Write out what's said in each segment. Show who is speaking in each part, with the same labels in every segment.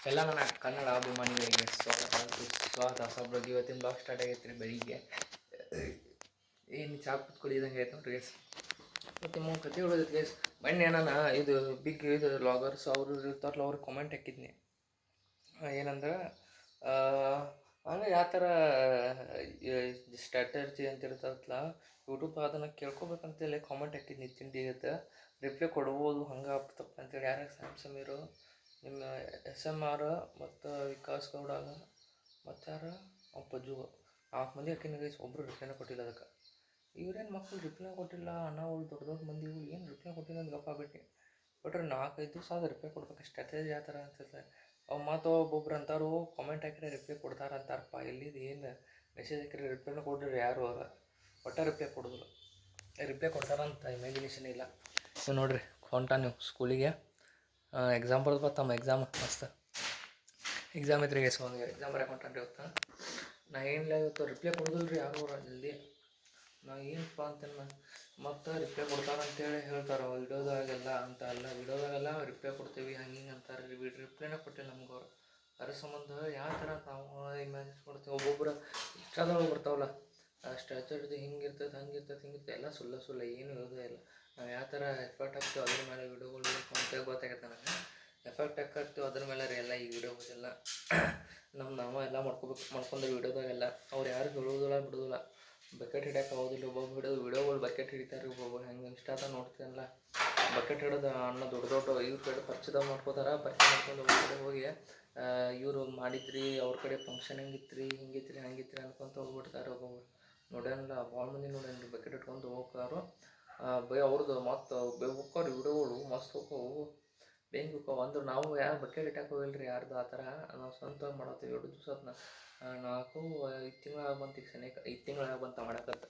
Speaker 1: ಎಲ್ಲ ನನ್ನ ಕನ್ನಡ ಅಭಿಮಾನಿಗಳಿಗೆ ಸ್ವಾಗತ ಸೊಬ್ರಿಗೆ ಇವತ್ತಿನ ಬ್ಲಾಗ್ ಸ್ಟಾರ್ಟ್ ಆಗೈತೆ ರೀ ಬೆಳಿಗ್ಗೆ. ಏನು ಚಾ ಕುತ್ಕೊಳಿದಂಗೆ ಆಯ್ತು ನೋಡ್ರಿ ಗೇಸ್. ಮತ್ತು ಕತೆ ಹೇಳೋದಕ್ಕೆ ಗೇಸ್, ಮೊನ್ನೆ ನಾನು ಇದು ಬಿಗ್ ಇದು ವ್ಲಾಗರ್ಸ್ ಅವರು ಇರ್ತಾರಲ್ಲ ಅವ್ರಿಗೆ ಕಾಮೆಂಟ್ ಹಾಕಿದ್ನಿ. ಏನಂದ್ರೆ ಹಂಗೆ ಯಾವ ಥರ ಸ್ಟ್ರಾಟರ್ಜಿ ಅಂತ ಇರ್ತದಲ್ಲ ಯೂಟ್ಯೂಬ್ ಅದನ್ನು ಕೇಳ್ಕೊಬೇಕಂತೇಳಿ ಕಾಮೆಂಟ್ ಹಾಕಿದ್ನಿ. ತಿಂಡಿ ಇವತ್ತು ರಿಪ್ಲೈ ಕೊಡ್ಬೋದು ಹಂಗೆ ತಪ್ಪ ಅಂತೇಳಿ. ಯಾರು ಸಮೀರು, ನಿಮ್ಮ SMR ಮತ್ತು ವಿಕಾಸ್ ಗೌಡ ಮತ್ತು ಯಾರು ಪಜ್ಜು 4 ಮಂದಿ ಹಾಕಿನ ಗೈಸ್. ಒಬ್ಬರು ರಿಪ್ಲೈನ ಕೊಟ್ಟಿಲ್ಲ. ಅದಕ್ಕೆ ಇವ್ರೇನು ಮಕ್ಕಳು ರಿಪ್ಲೈ ಕೊಟ್ಟಿಲ್ಲ, ನಾವು ದೊಡ್ಡ ಮಂದಿ ಏನು ರಿಪ್ಲೈ ಕೊಟ್ಟಿಲ್ಲ ಅಂತ ಗಪ್ಪ ಬಿಟ್ಟು ಕೊಟ್ರೆ 4-5 ದಿವಸ ಆದ್ರೆ ರಿಪ್ಲೈ ಕೊಡ್ಬೇಕು. ಸ್ಟ್ರಾಟಜಿ ಯಾವ ಥರ ಅನ್ಸುತ್ತೆ ಅವು. ಮತ್ತು ಒಬ್ಬೊಬ್ರು ಅಂತಾರು ಕಾಮೆಂಟ್ ಹಾಕಿದ್ರೆ ರಿಪ್ಲೈ ಕೊಡ್ತಾರ ಅಂತಾರಪ್ಪ. ಎಲ್ಲಿದು ಏನು ಮೆಸೇಜ್ ಹಾಕಿದ್ರೆ ರಿಪ್ಲೈನ ಕೊಡ್ರಿ ಯಾರು ಅವ್ರ ಒಟ್ಟ ರಿಪ್ಲೈ ಕೊಡೋದಿಲ್ಲ. ರಿಪ್ಲೈ ಕೊಡ್ತಾರಂತ ಇಮ್ಯಾಜಿನೇಷನ್ ಇಲ್ಲ. ನೀವು ನೋಡಿರಿ ಹೊಂಟ ನೀವು ಸ್ಕೂಲಿಗೆ ಎಕ್ಸಾಮ್ ಬರ್ದು ಬರ್ತಾಮ. ಎಕ್ಸಾಮ್ ಮಸ್ತ್ ಎಕ್ಸಾಮ್ ಇದ್ರಿ ಗೈಸ್. ಒಂದು ಎಕ್ಸಾಮ್ ಬರೋಕೆ ಹೊಂಟಾನ್ರಿ ಇವತ್ತು. ನಾ ಏನಿಲ್ಲ ಇವತ್ತು ರಿಪ್ಲೈ ಕೊಡೋದಿಲ್ಲ ರೀ ಯಾರು ಅವ್ರ ಜಲ್ದಿ. ನಾ ಏನಪ್ಪ ಅಂತೇಳಿ ಮತ್ತು ರಿಪ್ಲೈ ಕೊಡ್ತಾರೆ ಅಂತೇಳಿ ಹೇಳ್ತಾರೆ ವಿಡಿಯೋದಾಗೆಲ್ಲ. ಅಂತ ಅಲ್ಲ, ವಿಡಿಯೋದಾಗೆಲ್ಲ ರಿಪ್ಲೈ ಕೊಡ್ತೀವಿ ಹಂಗೆ ಹಿಂಗೆ ಅಂತಾರೆ ರೀ. ರಿಪ್ಲೈನೇ ಕೊಟ್ಟಿಲ್ಲ ನಮ್ಗೆ ಅವ್ರು. ಅದ್ರ ಸಂಬಂಧ ಯಾವ ಥರ ನಾವು ಇಮ್ಯಾಜಿನ್ ಕೊಡ್ತೀವಿ. ಒಬ್ಬೊಬ್ಬರು ಇನ್ಸ್ಟಾದಾಗ ಬರ್ತಾವಲ್ಲ ಸ್ಟ್ರಾಟರ್ಜಿ ಹಿಂಗಿರ್ತದೆ ಹಿಂಗಿರ್ತದೆ ಎಲ್ಲ ಸುಳ್ಳು ಏನು ಇರೋದೇ ಇಲ್ಲ. ನಾವು ಯಾವ ಥರ ಎಫರ್ಟ್ ಹಾಕ್ತೀವಿ ಅದ್ರ ಮೇಲೆ ವಿಡಿಯೋಗಳು ಅಂತ ಗೊತ್ತಾಗುತ್ತೆ ನನಗೆ. ಎಫೆಕ್ಟ್ ಹಾಕ್ತೀವಿ ಅದ್ರ ಮೇಲೆ ರೀ ಎಲ್ಲ ಈ ವಿಡಿಯೋಗಳೆಲ್ಲ. ನಾವು ಎಲ್ಲ ಮಾಡ್ಕೊಂಡ್ರೆ ವಿಡಿಯೋದಾಗೆಲ್ಲ ಅವ್ರು ಯಾರು ಹೇಳೋದಿಲ್ಲ ಬಿಡೋದಿಲ್ಲ. ಬಕೆಟ್ ಹಿಡಿಯೋಕೆ ಆಗೋದಿಲ್ಲ. ಒಬ್ಬೊಬ್ಬರು ವಿಡಿಯೋಗಳು ಬಕೆಟ್ ಹಿಡಿತಾರೆ. ಒಬ್ಬೊಬ್ಬರು ಹೆಂಗೆ ಇನ್ಸ್ಟಾದಾಗ ನೋಡ್ತೀನಲ್ಲ ಬಕೆಟ್ ಹಿಡೋದು ಅನ್ನ ದೊಡ್ಡ ಇವ್ರ ಕಡೆ ಪರಿಚಯ ಮಾಡ್ಕೋತಾರೆ. ಪರಿಚಯ ಮಾಡ್ಕೊಂಡು ಕಡೆ ಹೋಗಿ ಇವರು ಮಾಡಿದ್ರಿ ಅವ್ರ ಕಡೆ ಫಂಕ್ಷನ್ ಹಿಂಗಿತ್ರಿ ಅನ್ಕೊಂತ ಹೋಗ್ಬಿಡ್ತಾರೆ. ಒಬ್ಬೊಬ್ರು ನೋಡ್ಯಾನಲ್ಲ ಭಾಳ ಮಂದಿ ನೋಡ್ಯಾನ್ರಿ ಬಕೆಟ್ ಇಟ್ಕೊಂಡು ಹೋಗ್ತಾರೋ ಬೈ ಅವ್ರದ್ದು. ಮತ್ತು ಹೋಗ್ತಾವ್ರಿ ವಿಡಿಯೋಗಳು ಮಸ್ತ್ ಹೋಗ್ತಾವು, ಬೆಂಕಿ ಹೋಗ್ತಾವೆ. ಅಂದ್ರೆ ನಾವು ಯಾರು ಬಕೆಟ್ ಇಟ್ಟಾಕ ಹೋಗಿಲ್ಲ ರೀ ಯಾರ್ದು ಆ ಥರ. ನಾವು ಸ್ವಂತವಾಗಿ ಮಾಡತ್ತೀವಿ 2 ದಿವಸ ಅದನ್ನ 4-5 ತಿಂಗಳಾಗ ಬಂತು. ಈಗ ಸನೇಕ 5 ತಿಂಗಳಾಗ ಬಂತ ಮಾಡಕತ್ತ.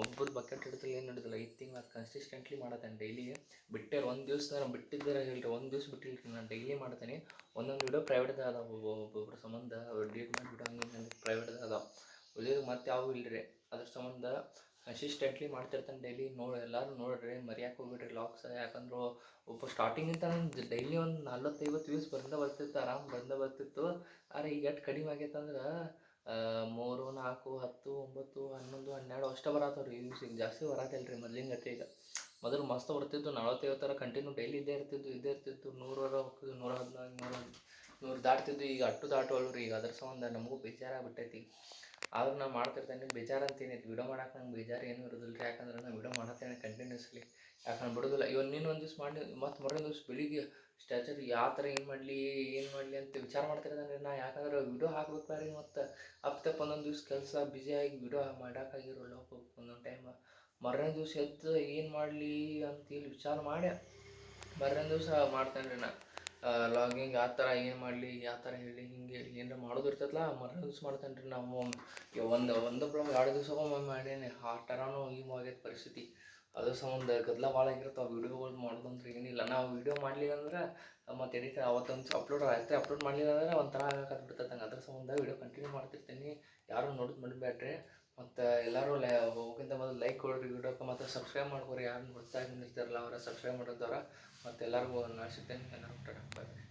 Speaker 1: ಒಬ್ಬರು ಬಕೆಟ್ ಹಿಡಿದ್ರೆ ಏನು ಹಿಡಿದಿಲ್ಲ 5 ತಿಂಗಳು ಕನ್ಸಿಸ್ಟೆಂಟ್ಲಿ ಮಾಡತ್ತೇನೆ ಡೈಲಿ. ಬಿಟ್ಟೆ 1 ದಿವಸ ನಾನು ಬಿಟ್ಟಿದ್ದಾರೆ ಹೇಳ್ರಿ, 1 ದಿವಸ ಬಿಟ್ಟಿಲ್ಲ ರೀ. ನಾನು ಡೈಲಿ ಮಾಡ್ತೇನೆ. ಒಂದೊಂದು ವಿಡಿಯೋ ಪ್ರೈವೇಟ್ದಾಗ ಅದಾವ. ಒಬ್ಬೊಬ್ಬರ ಸಂಬಂಧ ಡಿಲೀಟ್ ಮಾಡಿಬಿಡೋ ಹಂಗೆ ಪ್ರೈವೇಟ್ದಾಗ ಅದಾವ. ಉಳಿಯೋದು ಮತ್ತೆ ಯಾವೂ ಇಲ್ಲ ರೀ. ಅದ್ರ ಸಂಬಂಧ ಕನ್ಸಿಸ್ಟೆಂಟ್ಲಿ ಮಾಡ್ತಿರ್ತಾನೆ ಡೈಲಿ. ಎಲ್ಲರೂ ನೋಡಿರಿ, ಮರ್ಯಾಕೆ ಹೋಗ್ಬಿಡ್ರಿ ಲಾಗ್ಸ್. ಯಾಕಂದ್ರೆ ಒಬ್ಬ ಸ್ಟಾರ್ಟಿಂಗಿಂತ ನಂದು ಡೈಲಿ ಒಂದು 40-50 ವ್ಯೂಸ್ ಬರ್ತಿತ್ತು, ಆರಾಮ್ ಬರ್ತಿತ್ತು. ಆದರೆ ಈಗ ಎಷ್ಟು ಕಡಿಮೆ ಆಗೈತಂದ್ರೆ 3, 4, 10, 9, 11, 12 ಅಷ್ಟೇ ಬರತ್ತವ್ರಿ ವ್ಯೂಸ್. ಈಗ ಜಾಸ್ತಿ ಬರತ್ತಿಲ್ಲ ರೀ ಮೊದಲಿನ ಗತೆ. ಈಗ ಮೊದಲು ಮಸ್ತ್ ಬರ್ತಿತ್ತು 40-50 ಕಂಟಿನ್ಯೂ ಡೈಲಿ ಇದ್ದೇ ಇರ್ತಿತ್ತು. 100 ಹೋಗ್ತಿದ್ದು, 114, 100 ದಾಟ್ತಿದ್ದು. ಈಗ ಅಟ್ಟು ದಾಟುವಲ್ರಿ ಈಗ. ಅದ್ರ ಸಂಬಂಧ ನಮಗೂ ಬೇಜಾರಾಗ್ಬಿಟ್ಟೈತಿ. ಆದ್ರೆ ನಾನು ಮಾಡ್ತಿರ್ತೇನೆ. ಬೇಜಾರು ಅಂತೇನೈತಿ ವಿಡಿಯೋ ಮಾಡಕ್ಕೆ ನಂಗೆ ಬೇಜಾರು ಏನೂ ಇರೋದಿಲ್ಲ ರೀ. ಯಾಕಂದ್ರೆ ನಾನು ವಿಡಿಯೋ ಮಾಡತ್ತೇನೆ ಕಂಟಿನ್ಯೂಸ್ಲಿ. ಯಾಕಂದ್ರೆ ಬಿಡೋದಿಲ್ಲ. ನೀನು ಒಂದು ದಿವ್ಸ ಮಾಡಿ ಮತ್ತು ಮರೊಂದು ದಿವ್ಸ ಬೆಳಿಗ್ಗೆ ಸ್ಟ್ಯಾಚರ್ ಯಾವ ಥರ ಏನು ಮಾಡಲಿ ಅಂತ ವಿಚಾರ ಮಾಡ್ತಿರ್ತಾನೆ ರೀ ನಾ. ಯಾಕಂದ್ರೆ ವಿಡಿಯೋ ಹಾಕ್ಬೇಕು ರೀ. ಮತ್ತು ತಪ್ಪು ಒಂದೊಂದು ದಿವ್ಸ ಕೆಲಸ ಬ್ಯುಸಿಯಾಗಿ ವಿಡಿಯೋ ಮಾಡೋಕ್ಕಾಗಿರೋಲ್ಲ ಒಂದೊಂದು ಟೈಮ್. ಮರನೇ ದಿವ್ಸ ಎದ್ದು ಏನು ಮಾಡಲಿ ಅಂತೇಳಿ ವಿಚಾರ ಮಾಡಿ ಮರನೇ ದಿವಸ ಮಾಡ್ತೇನೆ ರೀ ನಾ ಲಾಗಿಂಗ್. ಯಾವ ಥರ ಏನು ಮಾಡಲಿ, ಯಾವ ಥರ ಹೇಳಿ ಹಿಂಗೆ ಹೇಳಿ ಏನಾರ ಮಾಡೋದು ಇರ್ತೈತಲ್ಲ ಮರನೇ ದಿವ್ಸ ಮಾಡ್ತೇನೆ ರೀ ನಾವು. ಒಂದು ಬ್ಲಾಗ್ 2 ದಿವ್ಸಕ್ಕೊಮ್ಮೆ ಮಾಡೇನಿ. ಆ ಥರನೂ ಈಗ ಆಗೈತೆ ಪರಿಸ್ಥಿತಿ. ಅದ್ರ ಸಂಬಂಧ ಗದ್ದಲ ಭಾಳ ಆಗಿರ್ತಾವೆ. ವೀಡಿಯೋಗಳು ಮಾಡೋದಂದ್ರೆ ಏನಿಲ್ಲ. ನಾವು ವೀಡಿಯೋ ಮಾಡಲಿಲ್ಲ ಅಂದ್ರೆ ಮತ್ತು ಎಡಿಟ್ ಅವತ್ತೊಂದು ಅಪ್ಲೋಡ್ ಮಾಡಲಿಲ್ಲ ಅಂದ್ರೆ ಒಂಥರ ಆಗಕ್ಕೆ ಅದ್ರ ಸಂಬಂಧ ವೀಡಿಯೋ ಕಂಟಿನ್ಯೂ ಮಾಡ್ತಿರ್ತೀನಿ. ಯಾರು ನೋಡೋದು ಮರಿಬೇಡ್ರಿ. ಮತ್ತು ಎಲ್ಲರೂ ಹೋಗಿಂತ ಮೊದಲು ಲೈಕ್ ಕೊಡ್ರಿ ವೀಡಿಯೋಕ್ಕೆ. ಮತ್ತು ಸಬ್ಸ್ಕ್ರೈಬ್ ಮಾಡ್ಕೊರಿ. ಯಾರು ನೋಡ್ತಾ ಬಂದಿರ್ತಾರಲ್ಲ ಅವರ ಸಬ್ಸ್ಕ್ರೈಬ್ ಮಾಡೋದವ್ರ. ಮತ್ತು ಎಲ್ಲರಿಗೂ ನಾನು ಸಿಗ್ತೇನೆ. ಎಲ್ಲರೂ ಬಾಯ್.